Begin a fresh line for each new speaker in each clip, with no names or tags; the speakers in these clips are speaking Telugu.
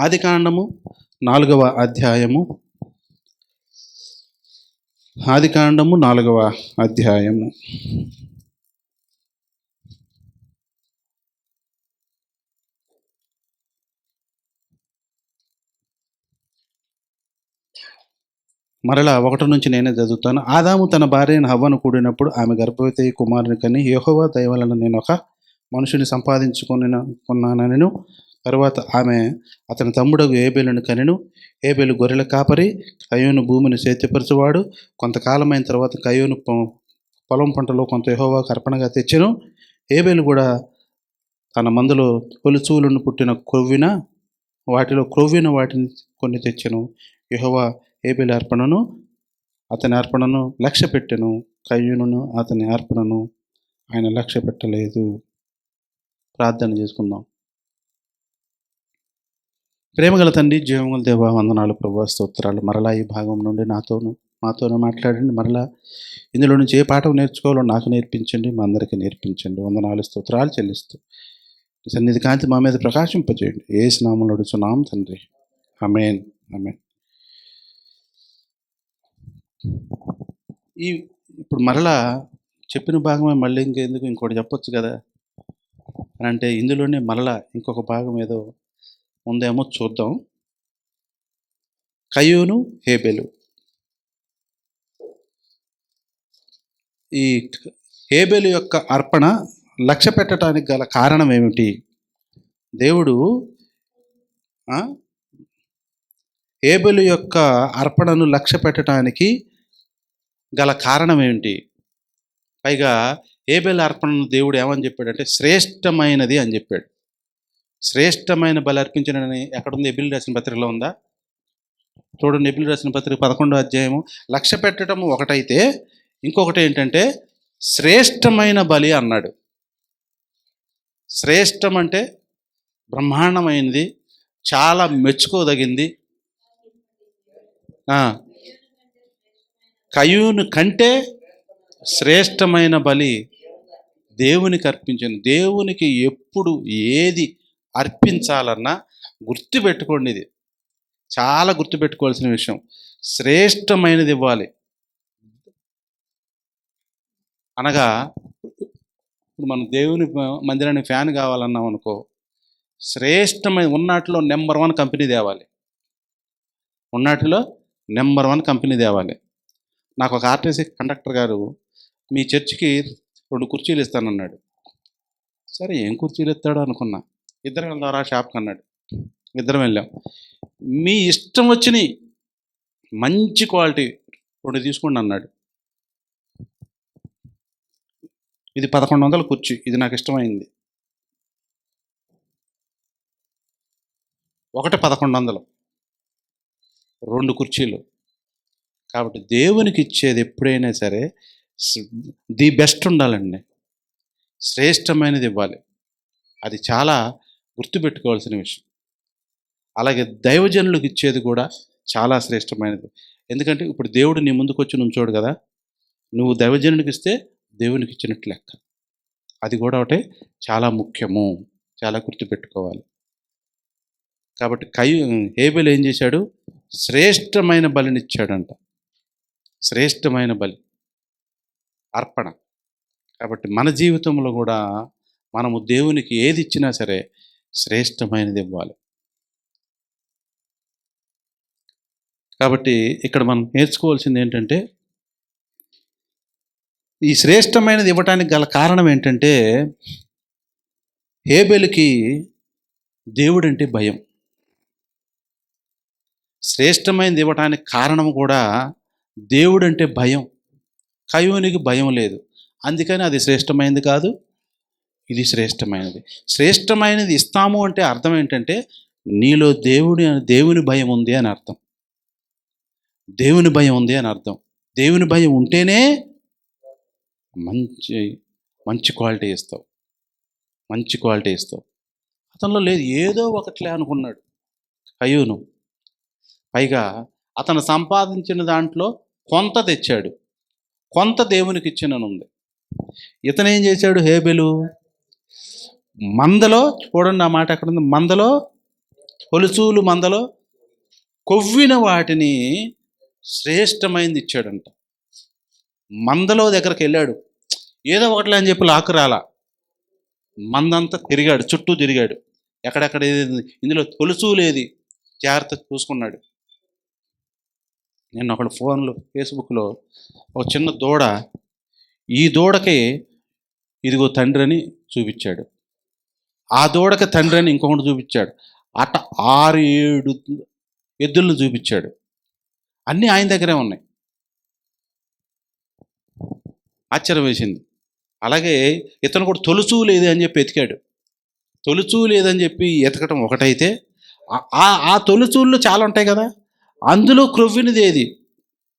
ఆదికాండము 4వ అధ్యాయము. ఆదికాండము 4వ అధ్యాయము. మరలా 1 నుంచి నేనే చదువుతాను. ఆదాము తన భార్యను హవ్వను కూడినప్పుడు ఆమె గర్భవతి కుమారుని కని యెహోవా దయ వలన నేను ఒక మనుషుని సంపాదించుకున్నానెను. తరువాత ఆమె అతని తమ్ముడగు ఏబేలును కనెను. ఏబేలు గొర్రెల కాపరి, కయోను భూమిని సేద్యపరచువాడు. కొంతకాలమైన తర్వాత కయోను పొలం పంటలో కొంత యెహోవాకు అర్పణగా తెచ్చెను. ఏబేలు కూడా తన మందలో తొలిచూలును పుట్టిన క్రొవ్విన వాటిని కొన్ని తెచ్చెను. యెహోవా ఏబేలు అర్పణను అతని అర్పణను లక్ష్య పెట్టెను. కయ్యూనును అతని అర్పణను ఆయన లక్ష్య పెట్టలేదు. ప్రార్థన చేసుకుందాం. ప్రేమగల తండ్రి, జీవముల దేవా, వందనాలు ప్రభువా, స్తోత్రాలు. మరలా ఈ భాగం నుండి మాతోనూ మాట్లాడండి. మరలా ఇందులో నుంచి ఏ పాఠం నేర్చుకోవాలో నాకు నేర్పించండి, మా అందరికీ నేర్పించండి. వందనాలు స్తోత్రాలు చెల్లిస్తూ సన్నిధి కాంతి మా మీద ప్రకాశింపచేయండి. యేసు నామములో అడుగుచున్నాం తండ్రి, ఆమేన్. ఆమేన్. ఇప్పుడు మరలా చెప్పిన భాగమే మళ్ళీ ఇంకెందుకు ఇంకోటి చెప్పొచ్చు కదా అని అంటే, ఇందులోనే మరలా ఇంకొక భాగం ఏదో ఉందేమో చూద్దాం. కయోను, హేబెలు. ఈ హేబెలు యొక్క అర్పణ లక్ష్య పెట్టడానికి గల కారణం ఏమిటి? దేవుడు హేబెలు యొక్క అర్పణను లక్ష్య పెట్టడానికి గల కారణం ఏమిటి? పైగా హేబెలు అర్పణను దేవుడు ఏమని చెప్పాడంటే శ్రేష్టమైనది అని చెప్పాడు. శ్రేష్టమైన బలి అర్పించనని ఎక్కడుంది? హెబ్రీయులకు రాసిన పత్రికలో ఉందా? చూడండి, హెబ్రీయులకు రాసిన పత్రిక 11వ అధ్యాయము. లక్ష్య పెట్టడం ఒకటైతే ఇంకొకటి ఏంటంటే శ్రేష్టమైన బలి అన్నాడు. శ్రేష్టం అంటే బ్రహ్మాండమైనది, చాలా మెచ్చుకోదగింది. కయోను కంటే శ్రేష్టమైన బలి దేవునికి అర్పించాను. దేవునికి ఎప్పుడు ఏది అర్పించాలన్నా గుర్తుపెట్టుకోండి, ఇది చాలా గుర్తుపెట్టుకోవాల్సిన విషయం. శ్రేష్టమైనది ఇవ్వాలి. అనగా ఇప్పుడు మనం దేవుని మందిరానికి ఫ్యాన్ కావాలన్నాం అనుకో, శ్రేష్టమైన ఉన్నట్లో నెంబర్ 1 కంపెనీ తేవాలి. ఉన్నట్లో నెంబర్ 1 కంపెనీ తేవాలి. నాకు ఒక ఆర్టీసీ కండక్టర్ గారు మీ చర్చికి 2 కుర్చీలు ఇస్తానన్నాడు. సరే, ఏం కుర్చీలు ఇస్తాడు అనుకున్నా. ఇద్దరం వెళ్దాం షాప్కి అన్నాడు. ఇద్దరం వెళ్ళాం. మీ ఇష్టం వచ్చినాయి, మంచి క్వాలిటీ 2 తీసుకోండి అన్నాడు. ఇది 1100 కుర్చీ, ఇది నాకు ఇష్టమైంది. ఒకటి 1100, 2 కుర్చీలు. కాబట్టి దేవునికి ఇచ్చేది ఎప్పుడైనా సరే ది బెస్ట్ ఉండాలండి, శ్రేష్టమైనది ఇవ్వాలి. అది చాలా గుర్తుపెట్టుకోవాల్సిన విషయం. అలాగే దైవజనులకు ఇచ్చేది కూడా చాలా శ్రేష్టమైనది. ఎందుకంటే ఇప్పుడు దేవుడు నీ ముందుకు వచ్చి నుంచోడు కదా, నువ్వు దైవజనునికి ఇస్తే దేవునికి ఇచ్చినట్లు లెక్క. అది కూడా ఒకటే చాలా ముఖ్యము, చాలా గుర్తుపెట్టుకోవాలి. కాబట్టి హేబెలు ఏం చేశాడు? శ్రేష్టమైన బలిని ఇచ్చాడంట. శ్రేష్టమైన బలి అర్పణ. కాబట్టి మన జీవితంలో కూడా మనము దేవునికి ఏది ఇచ్చినా సరే శ్రేష్టమైనది ఇవ్వాలి. కాబట్టి ఇక్కడ మనం నేర్చుకోవాల్సింది ఏంటంటే, ఈ శ్రేష్టమైనది ఇవ్వటానికి గల కారణం ఏంటంటే, హేబెలుకి దేవుడంటే భయం. శ్రేష్టమైనది ఇవ్వటానికి కారణం కూడా దేవుడంటే భయం. కయోనుకి భయం లేదు, అందుకని అది శ్రేష్టమైనది కాదు, ఇది శ్రేష్టమైనది. శ్రేష్టమైనది ఇస్తాము అంటే అర్థం ఏంటంటే, నీలో దేవుని భయం ఉంది అని అర్థం. దేవుని భయం ఉంది అని అర్థం. దేవుని భయం ఉంటేనే మంచి క్వాలిటీ ఇస్తావు, మంచి క్వాలిటీ ఇస్తావు. అతనిలో లేదు, ఏదో ఒకట్లే అనుకున్నాడు కయోను. పైగా అతను సంపాదించిన దాంట్లో కొంత తెచ్చాడు, కొంత దేవునికి ఇచ్చినను ఉంది. ఇతనేం చేశాడు? హేబెలు మందలో, చూడండి ఆ మాట ఎక్కడ ఉంది, మందలో తొలుచూలు మందలో కొవ్విన వాటిని శ్రేష్టమైనది ఇచ్చాడంట. మందలో దగ్గరికి వెళ్ళాడు, ఏదో ఒకటిలే అని చెప్పి లాక్కురాలా, మందంతా తిరిగాడు, చుట్టూ తిరిగాడు, ఎక్కడెక్కడ ఇందులో తొలుచూలేది జాగ్రత్త చూసుకున్నాడు. నేను ఒకడు ఫేస్బుక్లో ఒక చిన్న దూడ, ఈ దూడకి ఇదిగో తండ్రి అని చూపించాడు, ఆ దూడకి తండ్రి అని ఇంకొకటి చూపించాడు, అట్ట 6-7 ఎద్దులను చూపించాడు. అన్నీ ఆయన దగ్గరే ఉన్నాయి. ఆశ్చర్యం వేసింది. అలాగే ఇతను కూడా తొలుచూ లేదు అని చెప్పి ఎతికాడు. తొలుచూ లేదని చెప్పి ఎతకటం ఒకటైతే, ఆ తొలుచూళ్ళు చాలా ఉంటాయి కదా, అందులో క్రొవ్వినది ఏది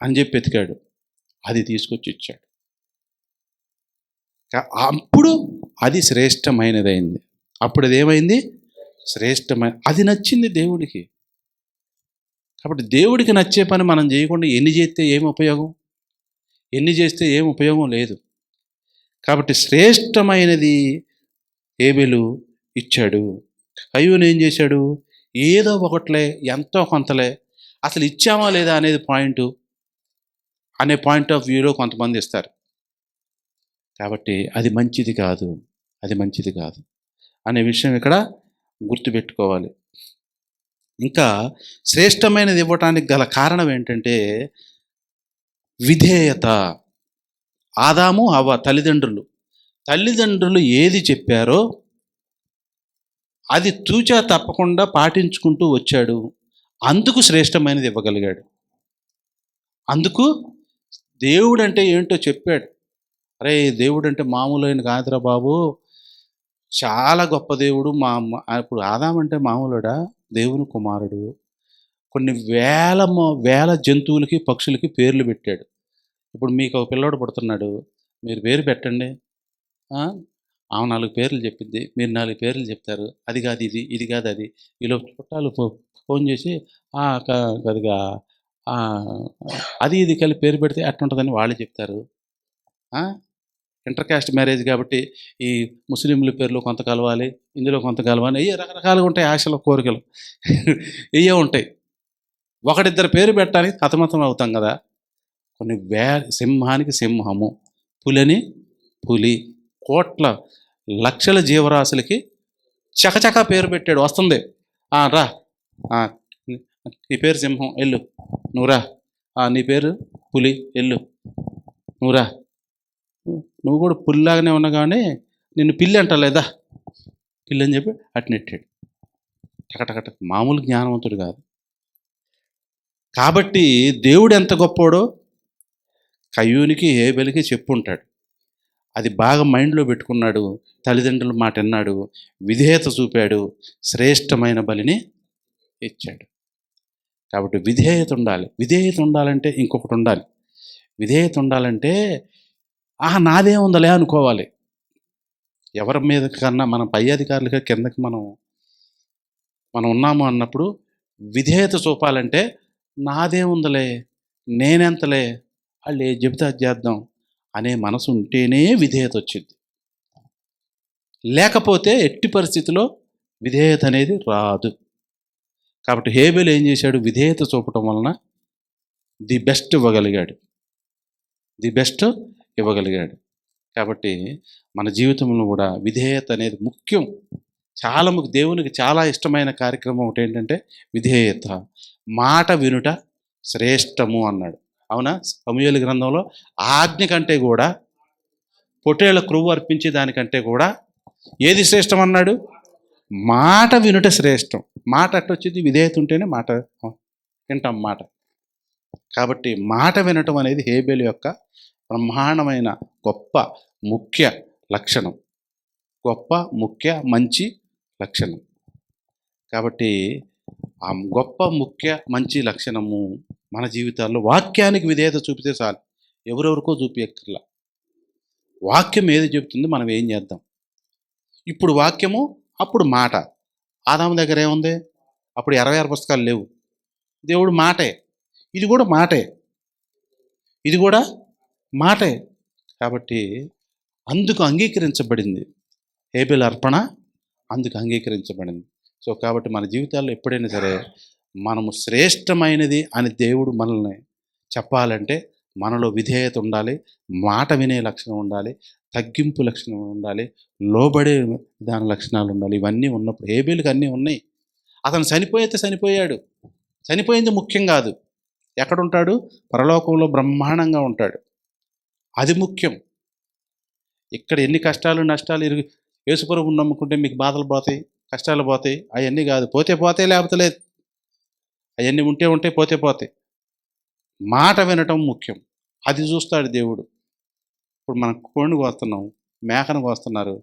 అని చెప్పి ఎతికాడు, అది తీసుకొచ్చి ఇచ్చాడు. అప్పుడు అది శ్రేష్టమైనదైంది. అప్పుడు అది ఏమైంది? శ్రేష్టమైన, అది నచ్చింది దేవుడికి. కాబట్టి దేవుడికి నచ్చే పని మనం చేయకుండా ఎన్ని చేస్తే ఏం ఉపయోగం? ఎన్ని చేస్తే ఏం ఉపయోగం లేదు. కాబట్టి శ్రేష్టమైనది హేబెలు ఇచ్చాడు. కయ్యూను ఏం చేశాడు? ఏదో ఒకట్లే, ఎంతో కొంతలే, అసలు ఇచ్చామా లేదా అనేది పాయింట్ ఆఫ్ వ్యూలో కొంతమంది ఇస్తారు. కాబట్టి అది మంచిది కాదు, అది మంచిది కాదు అనే విషయం ఇక్కడ గుర్తుపెట్టుకోవాలి. ఇంకా శ్రేష్టమైనది ఇవ్వటానికి గల కారణం ఏంటంటే విధేయత. ఆదాము హవ్వ తల్లిదండ్రులు ఏది చెప్పారో అది తూచా తప్పకుండా పాటించుకుంటూ వచ్చాడు. అందుకు శ్రేష్టమైనది ఇవ్వగలిగాడు. అందుకు దేవుడు అంటే ఏంటో చెప్పాడు. అరే, దేవుడు అంటే మామూలైన కాదురా బాబు, చాలా గొప్ప దేవుడు. ఇప్పుడు ఆదాం అంటే మామూలుడా? దేవుని కుమారుడు. కొన్ని వేల జంతువులకి, పక్షులకి పేర్లు పెట్టాడు. ఇప్పుడు మీకు ఒక పిల్లోడు పుడుతున్నాడు, మీరు పేరు పెట్టండి, ఆమె 4 పేర్లు చెప్పింది, మీరు 4 పేర్లు చెప్తారు. అది కాదు ఇది, ఇది కాదు అది. ఈలో చుట్టాలు ఫోన్ చేసి అదిగా అది ఇది కలిపి పేరు పెడితే అట్టుంటుందని వాళ్ళు చెప్తారు. ఇంటర్ కాస్ట్ మ్యారేజ్ కాబట్టి ఈ ముస్లింల పేర్లు కొంత కలవాలి, ఇందులో కొంత కలవాలి, అయ్యే రకరకాలుగా ఉంటాయి, ఆశలు కోరికలు ఇవే ఉంటాయి. ఒకటిద్దరు పేరు పెట్టడానికి హతమతం అవుతాం కదా. కొన్ని సింహానికి సింహము, పులిని పులి, కోట్ల లక్షల జీవరాశులకి చకచకా పేరు పెట్టాడు. వస్తుంది, రా, నీ పేరు సింహం, ఎల్లు, నువ్వురా. నీ పేరు పులి, ఎల్లు, నువ్వురా. నువ్వు కూడా పులిలాగానే ఉన్నా కానీ నిన్ను పిల్లి అంటలేదా, పిల్లి అని చెప్పి అట్నెట్టాడు. టకటకట, మామూలు జ్ఞానవంతుడు కాదు. కాబట్టి దేవుడు ఎంత గొప్పోడో కయ్యూనికి హేబెలుకి చెప్పుంటాడు. అది బాగా మైండ్లో పెట్టుకున్నాడు. తల్లిదండ్రుల మాట విన్నాడు, విధేయత చూపాడు, శ్రేష్టమైన బలిని ఇచ్చాడు. కాబట్టి విధేయత ఉండాలి. విధేయత ఉండాలంటే ఇంకొకటి ఉండాలి. విధేయత ఉండాలంటే నాదే ఉందలే అనుకోవాలి. ఎవరి మీద కన్నా మనం పై అధికారులుగా కిందకి మనం ఉన్నాము అన్నప్పుడు విధేయత చూపాలంటే నాదే ఉందలే, నేనెంతలే, వాళ్ళు ఏ చెబితే అది చేద్దాం అనే మనసు ఉంటేనే విధేయత వచ్చింది. లేకపోతే ఎట్టి పరిస్థితిలో విధేయత అనేది రాదు. కాబట్టి హేబెలు ఏం చేశాడు? విధేయత చూపటం వలన ది బెస్ట్ ఇవ్వగలిగాడు. కాబట్టి మన జీవితంలో కూడా విధేయత అనేది ముఖ్యం. దేవునికి చాలా ఇష్టమైన కార్యక్రమం ఒకటి ఏంటంటే విధేయత. మాట వినుట శ్రేష్టము అన్నాడు. అవునా? సమూయేలు గ్రంథంలో ఆజ్ఞ కంటే కూడా, పొట్టేళ్ల క్రొవ్వు అర్పించే దానికంటే కూడా ఏది శ్రేష్టం అన్నాడు? మాట వినుట శ్రేష్టం. మాట అట్టొచ్చింది, విధేయత ఉంటేనే మాట వింటాం మాట. కాబట్టి మాట వినటం అనేది హేబెలు యొక్క బ్రహ్మాండమైన గొప్ప ముఖ్య లక్షణం, మంచి లక్షణం. కాబట్టి ఆ గొప్ప మంచి లక్షణము మన జీవితాల్లో వాక్యానికి విధేయత చూపితే చాలు. ఎవరెవరికో చూపించక్కర్లా. వాక్యం ఏది చెబుతుంది, మనం ఏం చేద్దాం. ఇప్పుడు వాక్యము, అప్పుడు మాట. ఆదాము దగ్గర ఏముంది? అప్పుడు 66 పుస్తకాలు లేవు. దేవుడు మాటే, ఇది కూడా మాటే. కాబట్టి అందుకు అంగీకరించబడింది హేబెల్ అర్పణ, అందుకు అంగీకరించబడింది. సో కాబట్టి మన జీవితాల్లో ఎప్పుడైనా సరే మనము శ్రేష్టమైనది అని దేవుడు మనల్ని చెప్పాలంటే మనలో విధేయత ఉండాలి, మాట వినే లక్షణం ఉండాలి, తగ్గింపు లక్షణం ఉండాలి, లోబడే దాని లక్షణాలు ఉండాలి. ఇవన్నీ ఉన్నప్పుడు హేబేలుకి అన్నీ ఉన్నాయి. అతను చనిపోయితే చనిపోయాడు, చనిపోయింది ముఖ్యం కాదు. ఎక్కడుంటాడు? పరలోకంలో బ్రహ్మాండంగా ఉంటాడు. అది ముఖ్యం. ఇక్కడ ఎన్ని కష్టాలు నష్టాలు యేసుప్రభువుని నమ్ముకుంటే మీకు బాధలు పోతాయి, కష్టాలు పోతాయి, అవన్నీ కాదు. పోతే పోతే, లేకపోతే లేదు. అవన్నీ ఉంటే పోతే పోతాయి. మాట వినటం ముఖ్యం. అది చూస్తాడు దేవుడు. ఇప్పుడు మనం కోడిని కోస్తున్నాం, మేకను కోస్తున్నారు.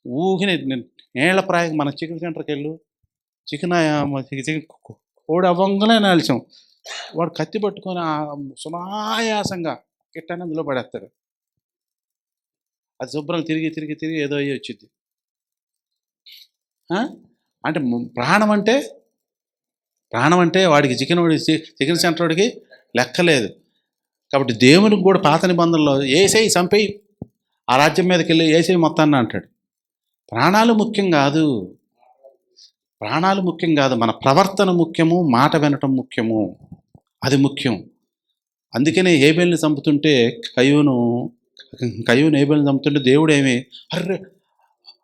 ఊహిని ఏళ్ల ప్రాయం మన చికెన్ సెంటర్కి వెళ్ళు, చికెన్ కోడి అవ్వంగానే నాల్చాం, వాడు కత్తి పట్టుకొని సునాయాసంగా కిట్టని అందులో పడేస్తాడు. అది శుభ్రం తిరిగి ఏదో అయ్యి వచ్చింది. అంటే ప్రాణం అంటే వాడికి చికెన్ సెంటర్ వాడికి లెక్కలేదు. కాబట్టి దేవునికి కూడా పాత నిబంధనలో ఏసేయి చంపేయి, ఆ రాజ్యం మీదకి వెళ్ళి ఏసేయి మొత్తాన్ని అంటాడు. ప్రాణాలు ముఖ్యం కాదు, మన ప్రవర్తన ముఖ్యము, మాట వినటం ముఖ్యము. అది ముఖ్యం. అందుకనే హేబేల్ని చంపుతుంటే కయ్యూను హేబేల్ని చంపుతుంటే దేవుడు ఏమి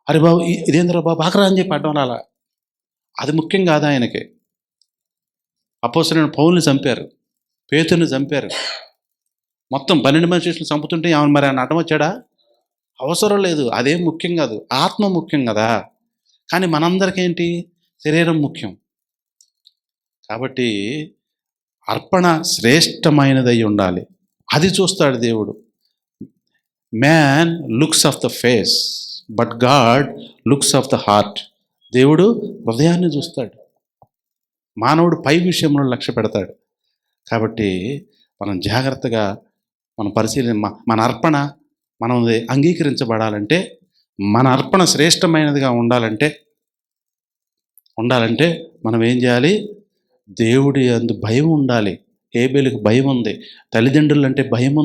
అరే బాబు ఇదేంద్రా బాబు ఆకరా అని చెప్పి అడ్డం అలా. అది ముఖ్యం కాదు ఆయనకి. అపోస్తలుడైన పౌలుని చంపారు, పేతురుని చంపారు, మొత్తం 12 మనుషులు చంపుతుంటే ఏమన్నా మరి ఆయన అడ్డం వచ్చాడా? అవసరం లేదు. అదేం ముఖ్యం కాదు, ఆత్మ ముఖ్యం కదా. కానీ మనందరికీ ఏంటి? శరీరం ముఖ్యం. కాబట్టి అర్పణ శ్రేష్టమైనదై ఉండాలి. అది చూస్తాడు దేవుడు. Man looks of the face, but God looks of the heart. దేవుడు హృదయాన్ని చూస్తాడు, మానవుడు పై విషయంలో లక్ష్య పెడతాడు. కాబట్టి మనం జాగ్రత్తగా మన మన అర్పణ మనం అంగీకరించబడాలంటే, మన అర్పణ శ్రేష్టమైనదిగా ఉండాలంటే మనం ఏం చేయాలి? దేవుడి అందు భయం ఉండాలి. హేబేలుకి భయం ఉంది, తల్లిదండ్రులంటే భయం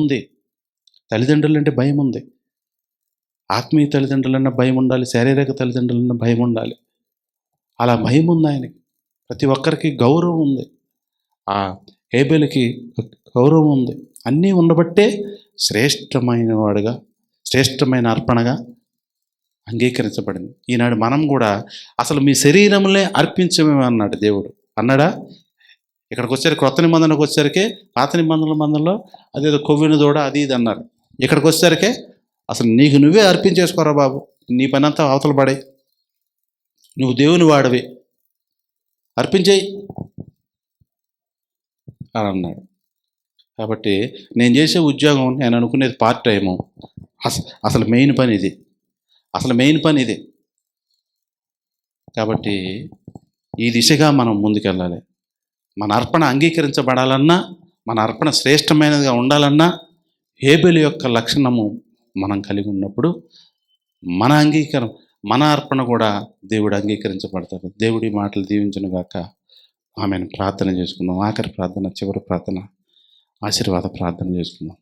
ఉంది. ఆత్మీయ తల్లిదండ్రులన్న భయం ఉండాలి, శారీరక తల్లిదండ్రులన్న భయం ఉండాలి. అలా భయం ఉంది ఆయనకి. ప్రతి ఒక్కరికి గౌరవం ఉంది. ఆ హేబేలుకి గౌరవం ఉంది. అన్నీ ఉండబట్టే శ్రేష్టమైన అర్పణగా అంగీకరించబడింది. ఈనాడు మనం కూడా అసలు మీ శరీరంలో అర్పించమేమో అన్నాడు దేవుడు. అన్నాడా? ఇక్కడికి వచ్చేసరికి కొత్త నిబంధనకు వచ్చేసరికి పాత నిబంధనలో అదేదో కొవ్విన దూడ అది ఇది అన్నారు. ఇక్కడికి వచ్చేసరికి అసలు నీకు నువ్వే అర్పించేసుకోరా బాబు, నీ పని అంతా అవతల పడే, నువ్వు దేవుని వాడవి, అర్పించేయి అని అన్నాడు. కాబట్టి నేను చేసే ఉద్యోగం, నేను అనుకునేది పార్ట్ టైము, అసలు మెయిన్ పని ఇది. కాబట్టి ఈ దిశగా మనం ముందుకెళ్ళాలి. మన అర్పణ అంగీకరించబడాలన్నా, మన అర్పణ శ్రేష్టమైనదిగా ఉండాలన్నా హేబేలు యొక్క లక్షణము మనం కలిగి ఉన్నప్పుడు మన అర్పణ కూడా దేవుడు అంగీకరించబడతాడు. దేవుడి మాటలు దీవించును గాక. ఆమెను ప్రార్థన చేసుకుందాం. ఆఖరి ప్రార్థన, చివరి ప్రార్థన, ఆశీర్వాద ప్రార్థన చేసుకుందాం.